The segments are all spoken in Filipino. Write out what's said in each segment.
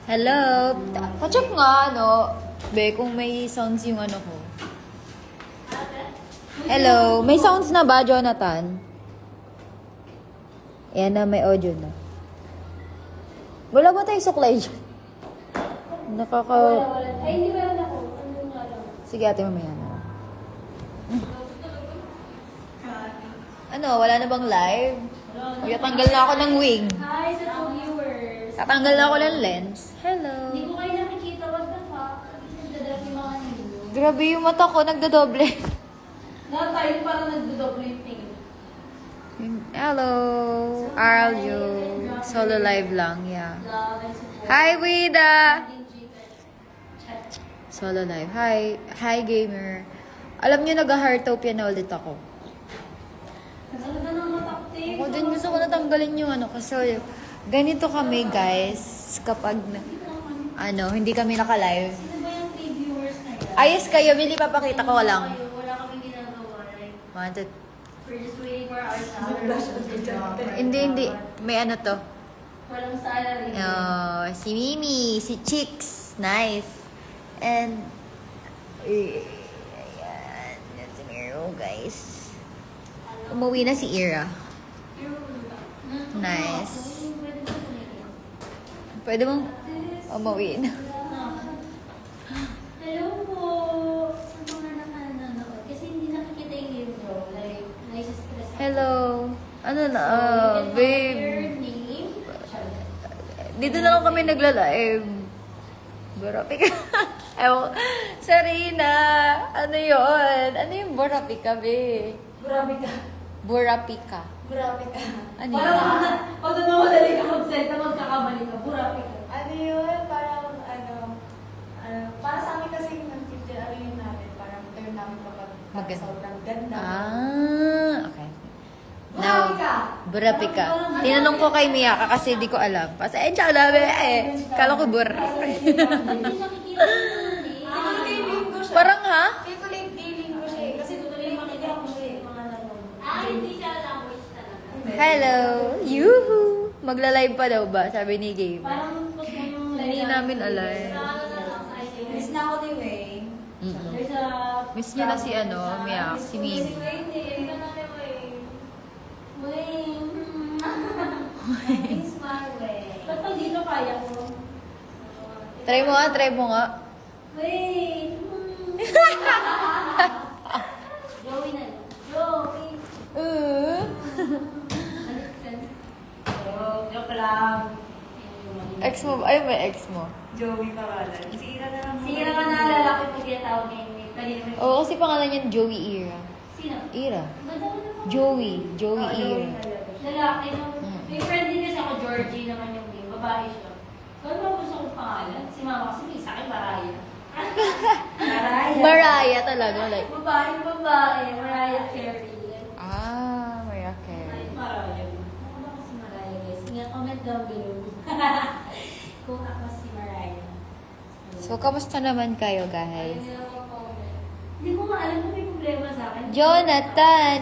Hello? Pa-check nga, ano? Be, kung may sounds yung ano ko. Hello? May sounds na ba, Jonathan? Ayan na, may audio na. Wala ba tayong suklay dyan? Wala. Ay, hindi meron ako. Ano yung alam? Sige, ate, mamaya na. Ano, wala na bang live? Tanggal na ako ng wing. Hi sa two viewers. Tatanggal na ako ng lens. Hello? Hindi ko kayo nakikita. What the fuck? Nagdadap yung mga ninyo. Grabe yung mata ko, nagdodoble. Na tayo parang nagdodoble yung tingin. Hello, Araljo. Solo live lang, yeah. Love and support. Hi, Wida! Chat. Solo live. Hi, gamer. Alam niyo, nag-Heartopia na ulit ako. Ano ba nang matakti? Ako din gusto ko natanggalin yung ano, kasi ganito kami, guys, kapag, hindi kami naka-live. Sino ba yung 3 viewers na yan? Ayos kayo, Billy, papakita ko lang. Wala kaming ginagawa. Like, Wanted. we're just waiting for our salary. Hindi. May ano to. Walang salary. Si Mimi, si Chicks. Nice. And, ayan. Yan si Miro, guys. Umuwi na si Ira. Nice. Pwede mong umuwi na. Hello po! Sa mga nakanonood. Kasi hindi nakikita yung libro. Like, nai-stress ako. Hello. Ano na, So, you can comment babe. your name. Dito na lang kami nagla-live. Burapi ka. Ewan. Sarina. Ano yun? Ano yung burapi ka, be? Grabe ka. Burapi ka. Grabe ka. Ano Parang yun? pag namamadali ka mag-send na magkakamali ka, burabe ka. Ano yun? Parang para sa amin kasi ng 50 ano yun namin, parang term namin kapag Maganda. sobrang ganda. Okay. Burapi ka! Burapi ka. Tinanong ko kay Miyaka kasi di ko alam. Pasensya na, be. Kala ko bur. Hindi nakikita yung name. Feeling ko siya. Parang ha? Feeling ko siya eh. Kasi tutuloy yung makikita ko siya eh. Mga nanonood. Hindi siya language talaga. Hello. Yuhu. Magla-live pa daw ba? Sabi ni Gabe. Parang post mo yung Hindi namin alam. Sa ano na lang sa IG. Miss na ako ni Wayne. There's a... Miss niyo na si Miyak, si Mimi. Si Wayne eh. Hindi ka na ni Wayne. Wayne. It's my way. Ba't pag dito kaya ko? Try mo nga. Wayne. Joey na lang. Joey. Joke lang. Ex mo ba? Ay, may ex mo. Joey pangalan. Sira na lang. Sira ka na lalaki pag tinatawag niya yung name. Kanina may... Oo, kasi pangalan niya Joey Ira. Sino? Ira. Ganda mo naman. Joey Ira. Lalaki no? May friend din kasi ako, Georgie naman yung name. Babae siya. Kaya ba gusto kong pangalan? Si mama kasi may sa akin, Mariah. Mariah talaga, like. Babae. Mariah Carey. Mariah Carey. Mariah. Ako ba kasi Mariah, guys? Nga, comment down below. Kung ako si Mariah. So, kamusta naman kayo, guys? Hindi ko nga alam kung may problema sa akin. Jonathan!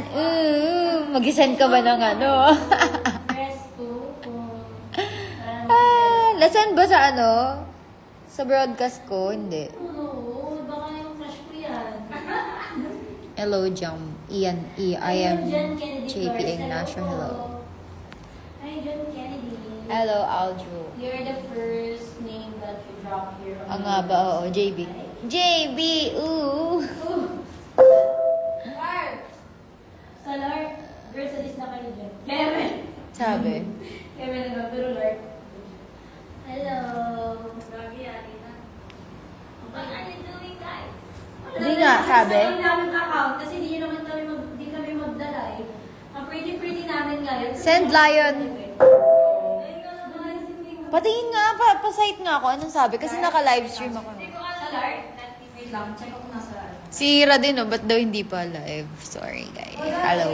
Mag-isend ka ba ng ano? Press 2 kung... Nasaan ba sa ano? Sa broadcast ko? Hindi. Oo, baka yung crush ko yan. Hello, Jam. Ian, I am John Kennedy JP Flores. Ignacio. Hello. Hi, John Kennedy. Hello, Aljo. You're the first name that you drop here. on Ang nga ba? Oo, JB. JB! Ooh! Sa Lord, girl, sa list na kayo dyan. Kevin! Sabi. Kevin na pero Lord. Hello! Lagi, ali na. What are you doing, guys? Hindi nga, sabi. Sa namin account, kasi di naman kami di kami magdala eh. Ang pretty namin ngayon. Send Lion. Ay, guys, hindi ko. Patingin nga, pa-site nga ako. Anong sabi? Kasi naka-livestream ako. Hindi ko alam. Sa Lord, wait lang, check ako nasa. Si Ira din, no? Ba't daw hindi pa live? Sorry, guys. Hello.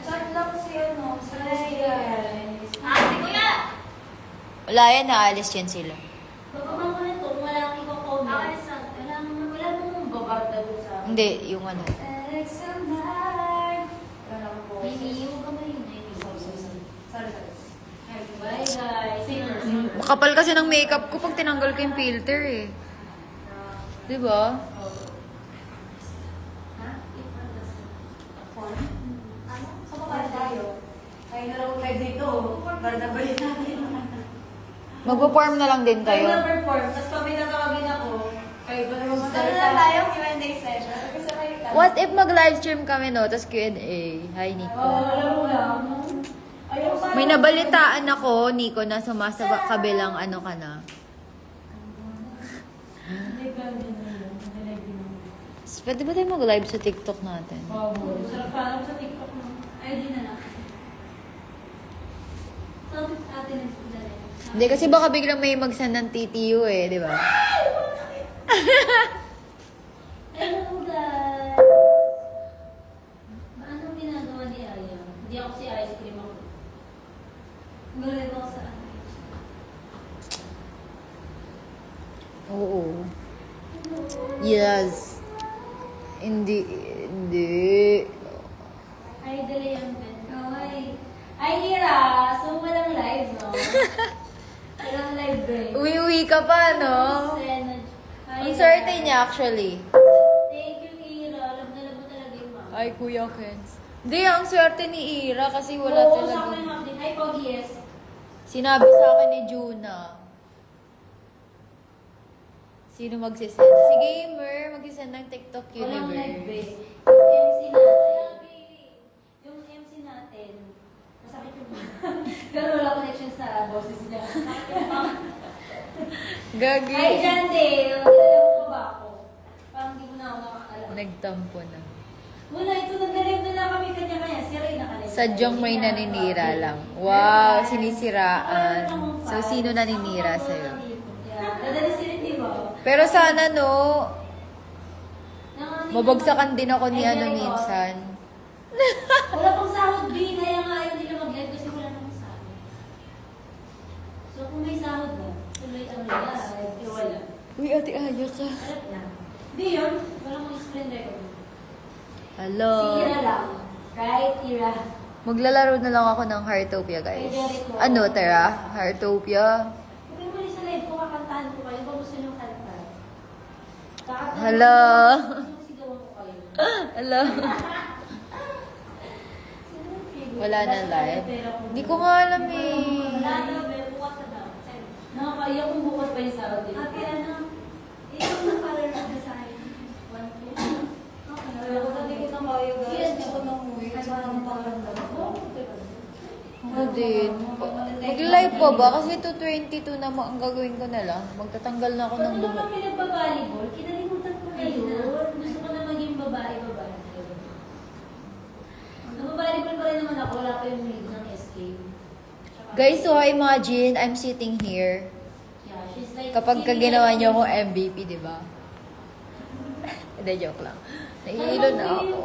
Chat lang si ano. Si Si Kuya! Wala yan, naalis yan sila. Bababa ko nito, kung wala kang i-comment. Wala mong babarda doon sa... Hindi, yung ano. Alexander. Wala ko. Mimi, huwag ka maingay. Sorry. Bye guys. Kakapal kasi ng makeup ko pag tinanggal ko yung filter eh. Di ba? Sa mga tayo. Kayo na lang live dito. Para nabalik natin. Magpo-form na lang din Kayo kayo. na perform, tapos pag may tatawagin ako, kayo ba naman Gusto na tayo Q&A session. Gusto kayo lang. What if mag-livestream kami, no? Tapos Q&A. Hi, Nico. Oo, alam mo lang. Ayaw sa May nabalitaan ako, Nico, na sumasaba kabilang ano ka na. Hindi ka din na yun. Pwede ba tayo mag-live sa TikTok natin? Wow, sarap pa alam sa TikTok mo. Ay, di na lang. So, atin na sila. Hindi, kasi baka biglang may mag-send ng TTU eh, di ba? Hello, guys! Anong ginagawa ni Aya? Hindi ako si ice cream ako. Galit ako sa ano. Oo. Yes. Hindi. Ay, dali ang ben. Ay, Ira! So, walang live, no? Walang live, break. Uwi-uwi ka pa, no? Ang swerte niya, actually. Thank you, Ira. Alam na mo talaga yung mama. Ay, Kuya Kens. Hindi, ang swerte ni Ira kasi wala Oo, sa akin yung talaga. update. Ay, Pogi, yes. Sinabi sa akin ni Juna. Sino magsisend? Si Gamer, magsisend ng TikTok Walang live, Universe. break. Yung MC natin, masakit yung pero wala connection sa boses niya. Gagi. Ay, Jante! Nagdala mo ba ako? Parang hindi mo na ako nakakala. Nagtampo na. Wala, ito nagdala na kami kanya-kanya. Si Ray nakalala. Sadyang may naninira lang. Wow, sinisiraan. So, sino naninira sa'yo? Dadali si Ray, di ba? Pero sana, no, mabagsakan din ako ni ano minsan. Wala pang sahod, B. Kaya nga ayaw nila mag-live kasi wala namang sahod. So, kung may sahod na, tuloy ang live. Eh, wala. Uy, Ate Aya ka. Alam na. Hindi yun. Walang mag-screen record. Hello. Si Ira lang. Right, Ira? Maglalaro na lang ako ng Heartopia, guys. Ano, Tara? Heartopia? Huwag mo sa live ko, kakantahan ko kayo. Kung gusto nyo kanta. Kakantahan Hello. ko, gusto sigawan ko kayo. Hello. Wala na live. Hindi ko nga alam eh. Wala na, may bukas na daw. Nakakaiyak kung bukas pa yung sahod din. Ate, ano? Ito yung color of design. 1, 2. Ayaw ko hindi kita kayo, guys. Gusto ko nang umuwi. Kasi parang paganda. Ako din. Mag-live pa ba? Kasi 222 na ang gagawin ko na lang. Magtatanggal na ako ng Pag buhok. kami nagpa-volleyball, kinalimutan ko na yun. Gusto ko na maging babae-babae. Nagpa-volleyball pa rin naman ako. Wala pa yung lead ng SK. Guys, so imagine, I'm sitting here. Yeah, she's like... Kapag ka ginawa niyo akong MVP, di ba? Hindi, joke lang. Naiilo na ako.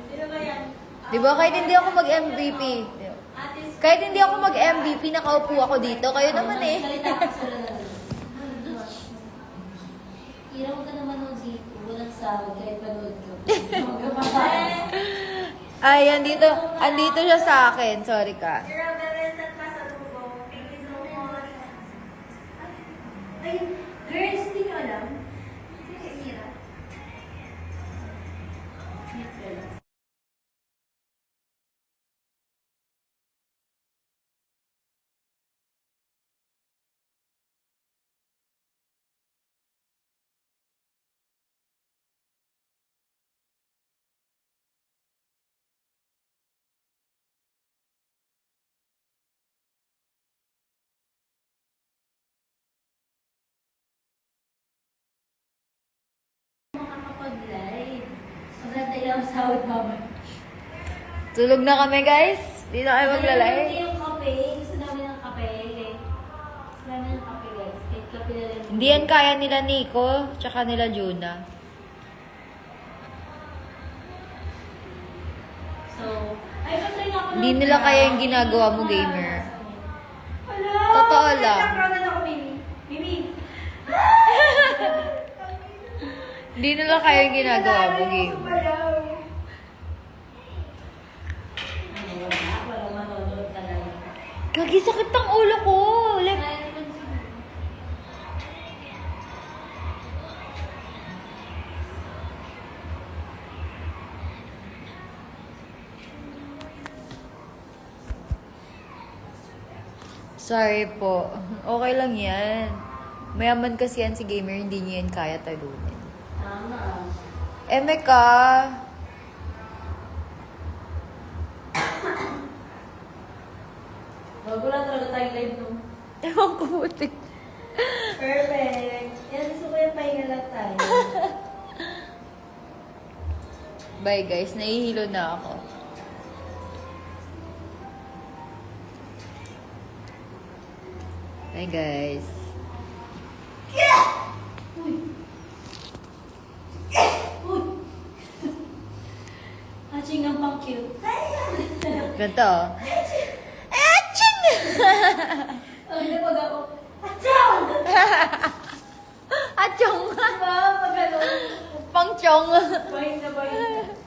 Sino ba yan? Di ba? Kahit hindi ako mag-MVP. Kahit hindi ako mag-MVP, nakaupo ako dito. Kayo naman eh. Salita ka sa lalaki. Iraw ka naman o dito. Walang sahod kahit panood ko. Magkapatay. Ay, andito siya sa akin. Sorry ka. Girls, hindi nyo alam. Makakapag-live. Maganda yung sahod naman. Tulog na kami, guys. Di na kayo Hindi maglalay. yung kape. Gusto namin ng kape. Gusto namin ng kape, guys. Kahit kape na lang. Hindi yan kaya nila Nico, tsaka nila Juna. So, ay, patry na ako Hindi nila kaya yung ginagawa mo, gamer. Hello! Totoo lang. Nagkakaroon ako, Mimi. Mimi! Hindi nila kaya yung ginagawa mo, gamer. Wala manonood talaga. Gagi, sakit ang ulo ko. Like, sorry po. Okay lang yan. Mayaman kasi yan si gamer, hindi niya yan kaya talunin. Tama. Eme ka. Bago lang talaga tayong live nung. Ewan ko buti. Perfect. Yan, gusto ko yung pahinga lang tayo. Bye guys, nahihilo na ako. Bye guys. Uy! Uy! Aching ang pang cute. Ganito. Aching! Oh, hindi pag ako. Achong! Achong! Diba? Pag ano? Pangchong! Bahin na bahin.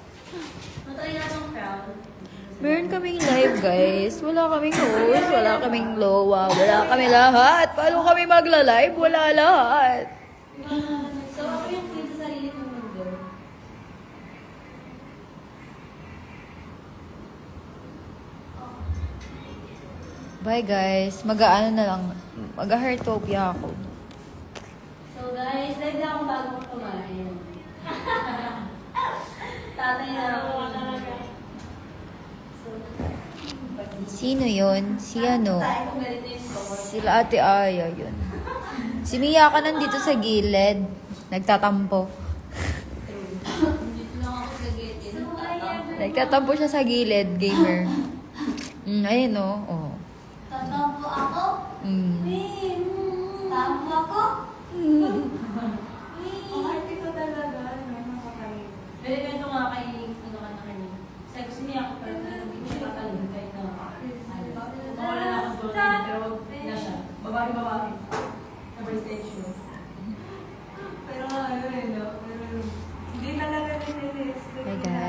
Matry na itong crown. Meron kaming live guys. Wala kaming host, wala kaming lowa, wala kami lahat. Paano kami magla-live? Wala lahat. So, ako yung queen sa sarili kong mundo. Bye guys. Mag-ano na lang. Mag-heartopia ako. So guys, live na ako bago ko kumain. Tatay na ako. So, Sino yun? Si ano? tayo kung ganito yung score. Sila Ate Aya yun. Si Mia ka nandito sa gilid. Nagtatampo. Dito lang ako sa gate. Nagtatampo siya sa gilid, gamer. Ayun o. Oh. Tatampo ako? Mm. Tampo ako? Ang arte ko talaga, no, nakakain. Pwede kwento nga kay, ano ka na kanina. Sabi ko niya ako, pero hindi ko siya tatalon kahit na, mawala na akong doon, pero wag na siya. Babae. Number station. Pero ano eh, no? Pero hindi talaga nililis. Bye guys.